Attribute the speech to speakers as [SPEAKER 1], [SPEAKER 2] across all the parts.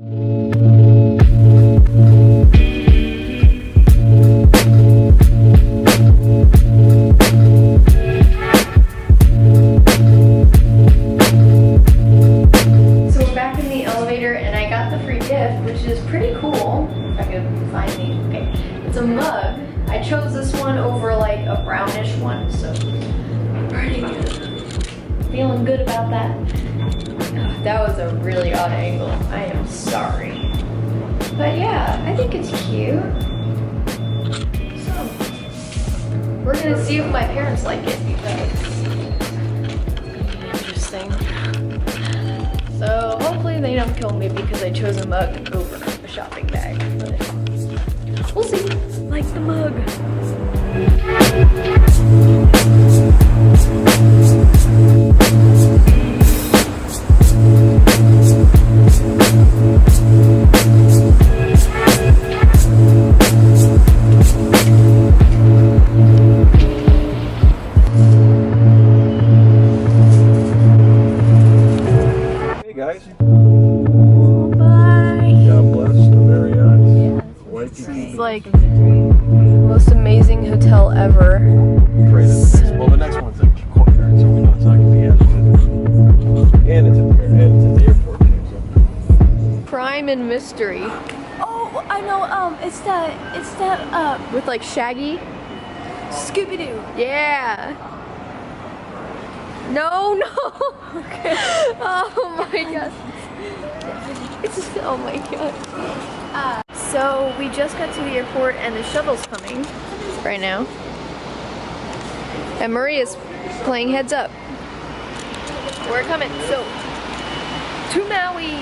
[SPEAKER 1] Which is pretty cool. If I could find these. Okay. It's a mug. I chose this one over like a brownish one, so pretty good. Feeling good about that. Oh, that was a really odd angle. I am sorry. But yeah, I think it's cute. So we're gonna see if my parents like it because it's interesting. So hopefully they don't kill me because I chose a mug over a shopping bag. But we'll see. Like the mug.
[SPEAKER 2] Guys.
[SPEAKER 1] Bye.
[SPEAKER 2] God bless the Marriott.
[SPEAKER 1] This is like the most amazing hotel ever.
[SPEAKER 2] Well, the next one's in courtyard, so we know it's not going to be as good. And it's at the airport too. So.
[SPEAKER 1] Crime and mystery.
[SPEAKER 3] Oh, I know. It's that.
[SPEAKER 1] With like Shaggy.
[SPEAKER 3] Scooby-Doo.
[SPEAKER 1] Yeah. No. Okay. Oh my god. Oh my god. So we just got to the airport and the shuttle's coming right now. And Maria's playing heads up. We're coming. So to Maui.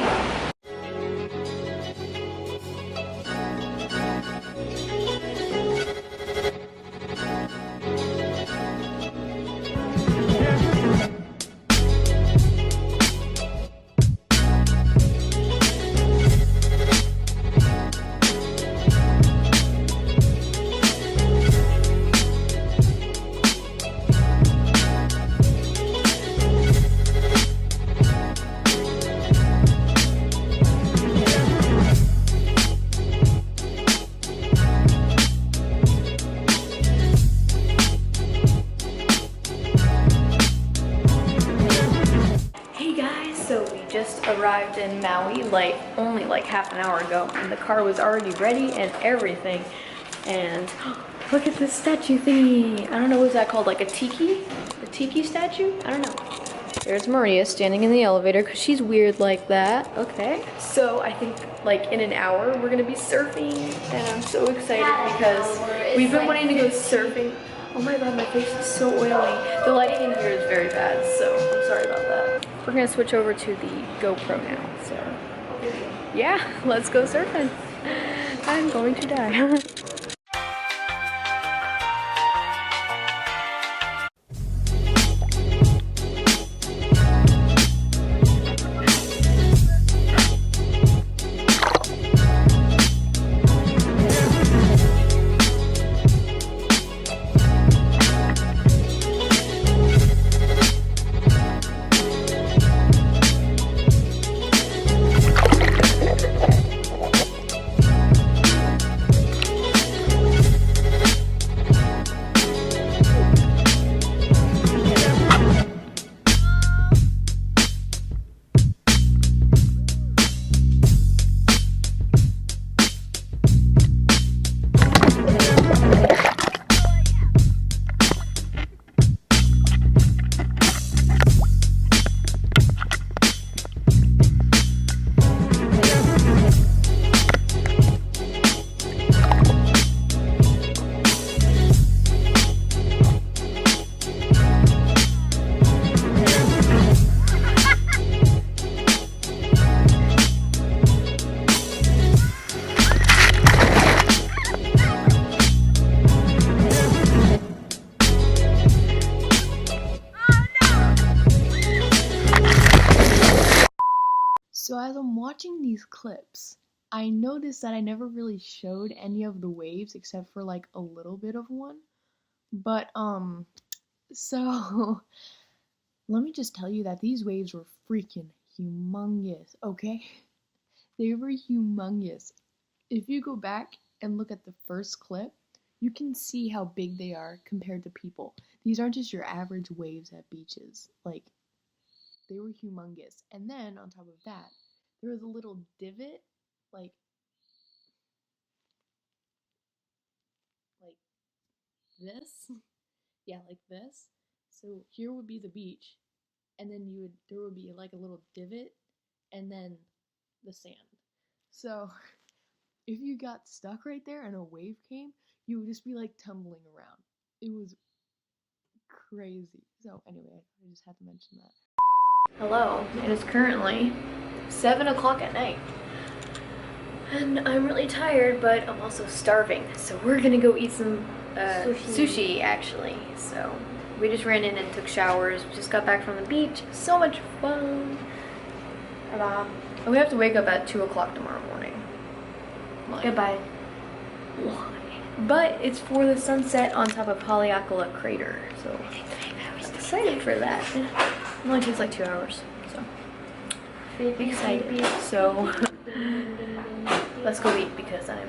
[SPEAKER 1] Just arrived in Maui only like half an hour ago, and the car was already ready and everything. And look at this statue thingy. I don't know, what's that called? Like a tiki? A tiki statue? I don't know. There's Maria standing in the elevator because she's weird like that. Okay. So I think like in an hour we're gonna be surfing, and I'm so excited because we've been wanting to go surfing. Oh my god, my face is so oily. The lighting in here is very bad, so I'm sorry about that. We're gonna switch over to the GoPro now, so yeah, let's go surfing. I'm going to die.
[SPEAKER 4] So as I'm watching these clips, I noticed that I never really showed any of the waves except for like a little bit of one. But so let me just tell you that these waves were freaking humongous, okay? They were humongous. If you go back and look at the first clip, you can see how big they are compared to people. These aren't just your average waves at beaches. Like, they were humongous. And then, on top of that, there was a little divot, like this. Yeah, like this. So here would be the beach, and then there would be like a little divot, and then the sand. So if you got stuck right there and a wave came, you would just be like tumbling around. It was crazy. So anyway, I just had to mention that.
[SPEAKER 1] Hello, it is currently 7 o'clock at night. And I'm really tired, but I'm also starving. So we're gonna go eat some sushi, actually. So we just ran in and took showers. Just got back from the beach. So much fun. And we have to wake up at 2 o'clock tomorrow morning. Goodbye. Why? But it's for the sunset on top of Haleakala Crater. So I'm excited for that. It only takes like 2 hours. So excited. So let's go eat because I'm